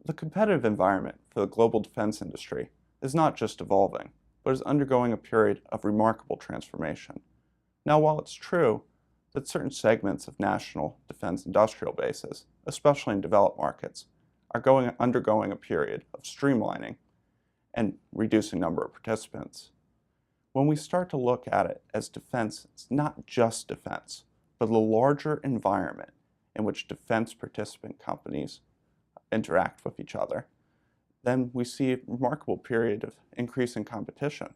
The competitive environment for the global defense industry is not just evolving, but is undergoing a period of remarkable transformation. Now, while it's true that certain segments of national defense industrial bases, especially in developed markets, are undergoing a period of streamlining and reducing number of participants, when we start to look at it as defense, it's not just defense, but the larger environment in which defense participant companies interact with each other, then we see a remarkable period of increasing competition,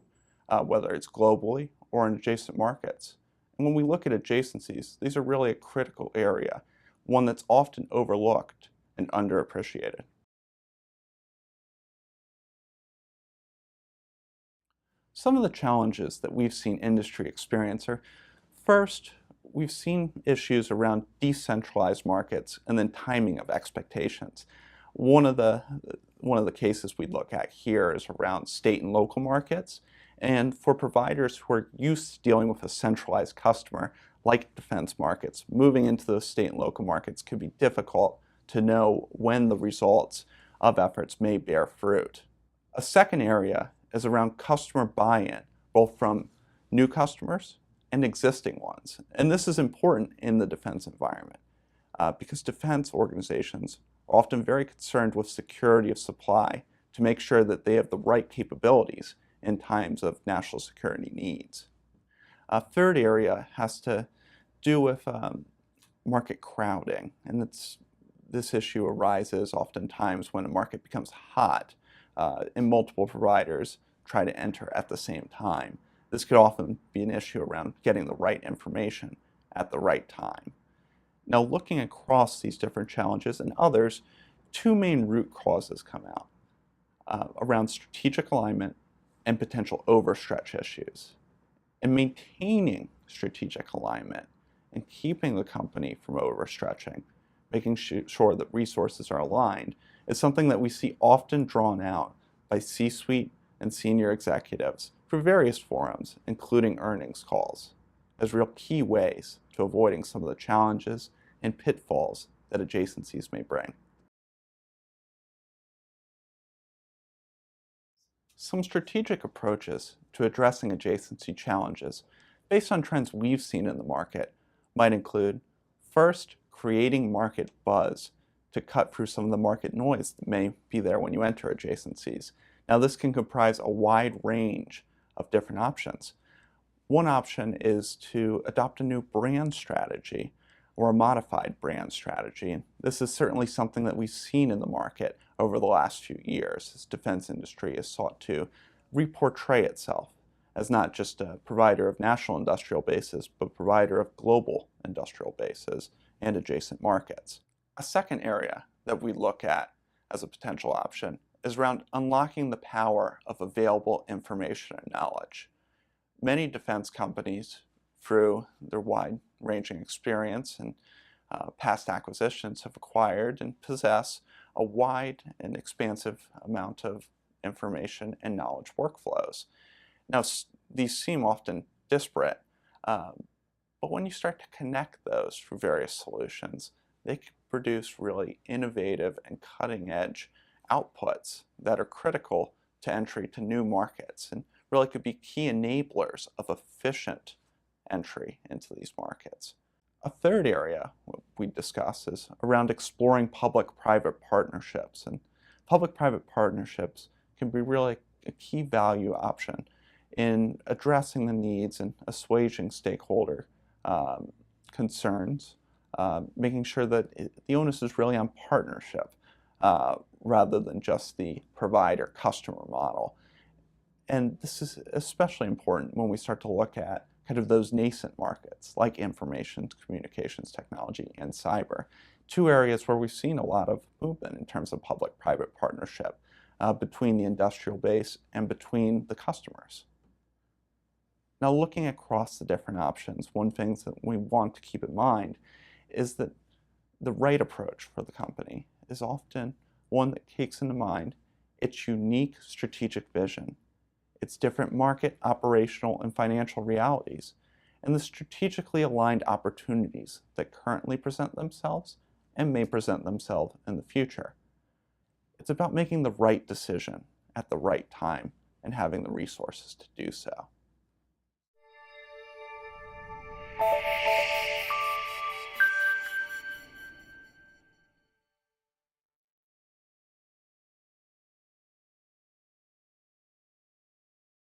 whether it's globally or in adjacent markets. And when we look at adjacencies, these are really a critical area, one that's often overlooked and underappreciated. Some of the challenges that we've seen industry experience are, first, we've seen issues around decentralized markets and then timing of expectations. One of the cases we'd look at here is around state and local markets. And for providers who are used to dealing with a centralized customer, like defense markets, moving into those state and local markets could be difficult to know when the results of efforts may bear fruit. A second area is around customer buy-in, both from new customers and existing ones. And this is important in the defense environment because defense organizations are often very concerned with security of supply to make sure that they have the right capabilities in times of national security needs. A third area has to do with market crowding, and this issue arises oftentimes when a market becomes hot and multiple providers try to enter at the same time. This could often be an issue around getting the right information at the right time. Now, looking across these different challenges and others, two main root causes come out around strategic alignment and potential overstretch issues. And maintaining strategic alignment and keeping the company from overstretching, making sure that resources are aligned, is something that we see often drawn out by C-suite and senior executives through various forums, including earnings calls, as real key ways to avoiding some of the challenges and pitfalls that adjacencies may bring. Some strategic approaches to addressing adjacency challenges based on trends we've seen in the market might include, first, creating market buzz to cut through some of the market noise that may be there when you enter adjacencies. Now, this can comprise a wide range of different options. One option is to adopt a new brand strategy or a modified brand strategy. And this is certainly something that we've seen in the market over the last few years as defense industry has sought to reportray itself as not just a provider of national industrial bases, but provider of global industrial bases and adjacent markets. A second area that we look at as a potential option is around unlocking the power of available information and knowledge. Many defense companies, through their wide-ranging experience and past acquisitions, have acquired and possess a wide and expansive amount of information and knowledge workflows. Now, these seem often disparate, but when you start to connect those through various solutions, they can produce really innovative and cutting-edge outputs that are critical to entry to new markets and really could be key enablers of efficient entry into these markets. A third area we discuss is around exploring public-private partnerships. And public-private partnerships can be really a key value option in addressing the needs and assuaging stakeholder concerns, making sure that the onus is really on partnership rather than just the provider-customer model. And this is especially important when we start to look at kind of those nascent markets like information communications technology and cyber, two areas where we've seen a lot of movement in terms of public-private partnership between the industrial base and between the customers. Now, looking across the different options, one thing that we want to keep in mind is that the right approach for the company is often one that takes into mind its unique strategic vision, its different market, operational, and financial realities, and the strategically aligned opportunities that currently present themselves and may present themselves in the future. It's about making the right decision at the right time and having the resources to do so.